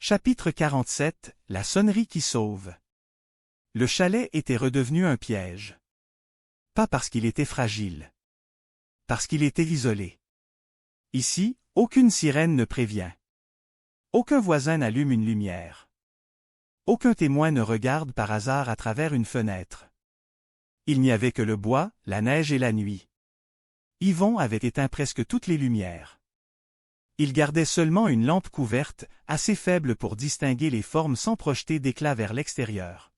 Chapitre 47 – La sonnerie qui sauve. Le chalet était redevenu un piège. Pas parce qu'il était fragile. Parce qu'il était isolé. Ici, aucune sirène ne prévient. Aucun voisin n'allume une lumière. Aucun témoin ne regarde par hasard à travers une fenêtre. Il n'y avait que le bois, la neige et la nuit. Yvon avait éteint presque toutes les lumières. Il gardait seulement une lampe couverte, assez faible pour distinguer les formes sans projeter d'éclat vers l'extérieur.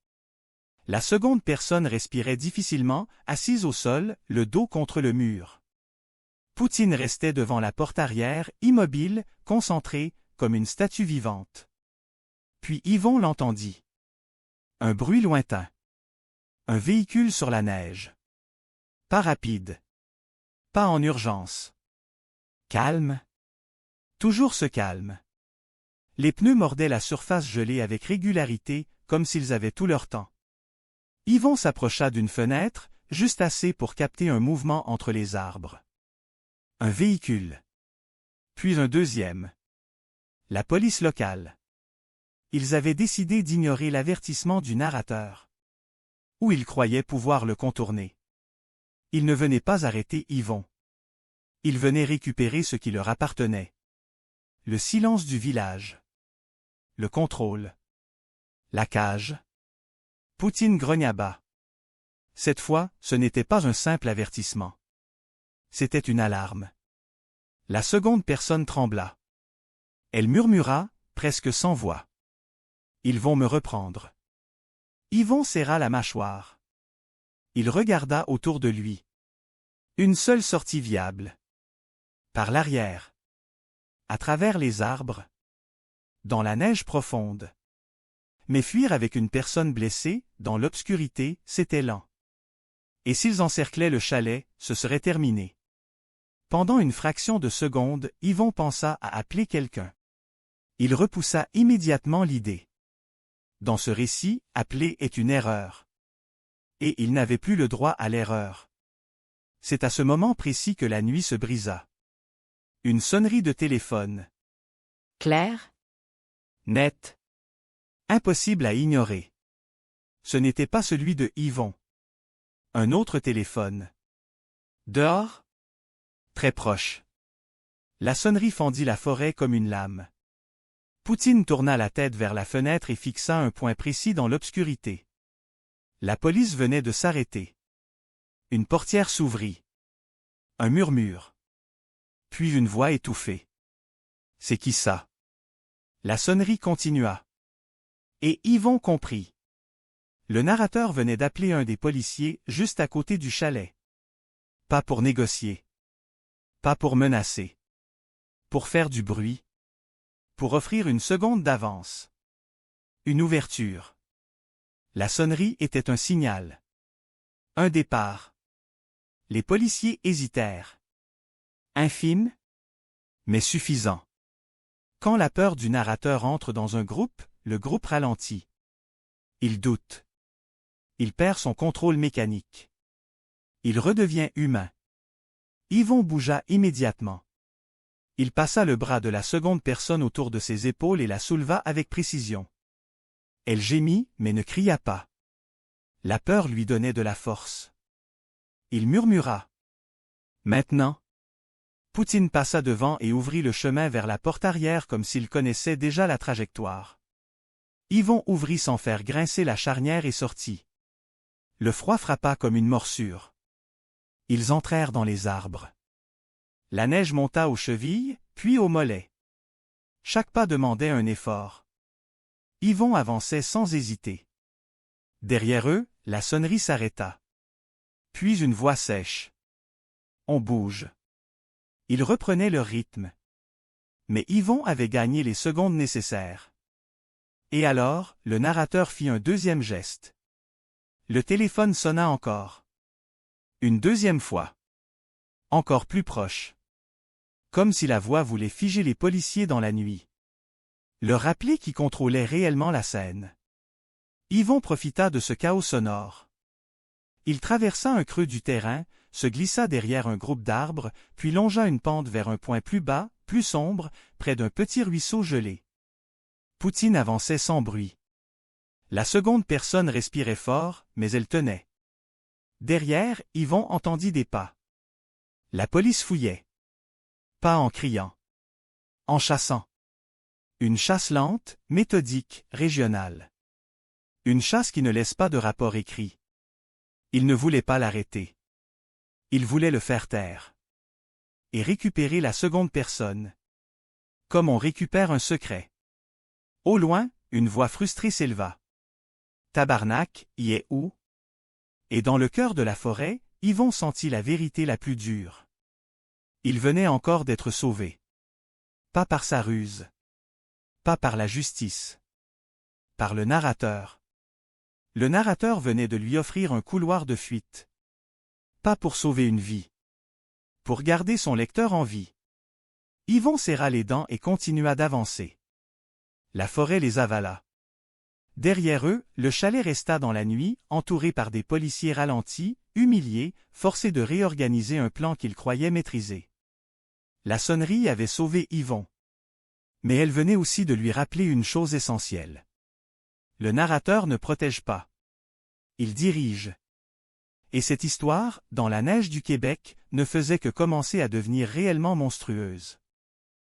La seconde personne respirait difficilement, assise au sol, le dos contre le mur. Poutine restait devant la porte arrière, immobile, concentré, comme une statue vivante. Puis Yvon l'entendit. Un bruit lointain. Un véhicule sur la neige. Pas rapide. Pas en urgence. Calme. Toujours ce calme. Les pneus mordaient la surface gelée avec régularité, comme s'ils avaient tout leur temps. Yvon s'approcha d'une fenêtre, juste assez pour capter un mouvement entre les arbres. Un véhicule. Puis un deuxième. La police locale. Ils avaient décidé d'ignorer l'avertissement du narrateur. Ou ils croyaient pouvoir le contourner. Ils ne venaient pas arrêter Yvon. Ils venaient récupérer ce qui leur appartenait. Le silence du village. Le contrôle. La cage. Poutine grogna bas. Cette fois, ce n'était pas un simple avertissement. C'était une alarme. La seconde personne trembla. Elle murmura, presque sans voix. Ils vont me reprendre. Yvon serra la mâchoire. Il regarda autour de lui. Une seule sortie viable. Par l'arrière. À travers les arbres. Dans la neige profonde. Mais fuir avec une personne blessée, dans l'obscurité, c'était lent. Et s'ils encerclaient le chalet, ce serait terminé. Pendant une fraction de seconde, Yvon pensa à appeler quelqu'un. Il repoussa immédiatement l'idée. Dans ce récit, appeler est une erreur. Et il n'avait plus le droit à l'erreur. C'est à ce moment précis que la nuit se brisa. Une sonnerie de téléphone. Claire? Net. Impossible à ignorer. Ce n'était pas celui de Yvon. Un autre téléphone. Dehors? Très proche. La sonnerie fendit la forêt comme une lame. Poutine tourna la tête vers la fenêtre et fixa un point précis dans l'obscurité. La police venait de s'arrêter. Une portière s'ouvrit. Un murmure. Puis une voix étouffée. « C'est qui ça ?» La sonnerie continua. Et Yvon comprit. Le narrateur venait d'appeler un des policiers juste à côté du chalet. Pas pour négocier. Pas pour menacer. Pour faire du bruit. Pour offrir une seconde d'avance. Une ouverture. La sonnerie était un signal. Un départ. Les policiers hésitèrent. Infime, mais suffisant. Quand la peur du narrateur entre dans un groupe, le groupe ralentit. Il doute. Il perd son contrôle mécanique. Il redevient humain. Yvon bougea immédiatement. Il passa le bras de la seconde personne autour de ses épaules et la souleva avec précision. Elle gémit, mais ne cria pas. La peur lui donnait de la force. Il murmura. Maintenant. Poutine passa devant et ouvrit le chemin vers la porte arrière comme s'il connaissait déjà la trajectoire. Yvon ouvrit sans faire grincer la charnière et sortit. Le froid frappa comme une morsure. Ils entrèrent dans les arbres. La neige monta aux chevilles, puis aux mollets. Chaque pas demandait un effort. Yvon avançait sans hésiter. Derrière eux, la sonnerie s'arrêta. Puis une voix sèche. On bouge. Ils reprenaient leur rythme. Mais Yvon avait gagné les secondes nécessaires. Et alors, le narrateur fit un deuxième geste. Le téléphone sonna encore. Une deuxième fois. Encore plus proche. Comme si la voix voulait figer les policiers dans la nuit. Leur rappeler qui contrôlait réellement la scène. Yvon profita de ce chaos sonore. Il traversa un creux du terrain, se glissa derrière un groupe d'arbres, puis longea une pente vers un point plus bas, plus sombre, près d'un petit ruisseau gelé. Poutine avançait sans bruit. La seconde personne respirait fort, mais elle tenait. Derrière, Yvon entendit des pas. La police fouillait. Pas en criant. En chassant. Une chasse lente, méthodique, régionale. Une chasse qui ne laisse pas de rapport écrit. Il ne voulait pas l'arrêter. Il voulait le faire taire. Et récupérer la seconde personne. Comme on récupère un secret. Au loin, une voix frustrée s'éleva. Tabarnak, y est où? Et dans le cœur de la forêt, Yvon sentit la vérité la plus dure. Il venait encore d'être sauvé. Pas par sa ruse. Pas par la justice. Par le narrateur. Le narrateur venait de lui offrir un couloir de fuite. Pas pour sauver une vie. Pour garder son lecteur en vie. Yvon serra les dents et continua d'avancer. La forêt les avala. Derrière eux, le chalet resta dans la nuit, entouré par des policiers ralentis, humiliés, forcés de réorganiser un plan qu'ils croyaient maîtriser. La sonnerie avait sauvé Yvon. Mais elle venait aussi de lui rappeler une chose essentielle. Le narrateur ne protège pas. Il dirige. Et cette histoire, dans la neige du Québec, ne faisait que commencer à devenir réellement monstrueuse.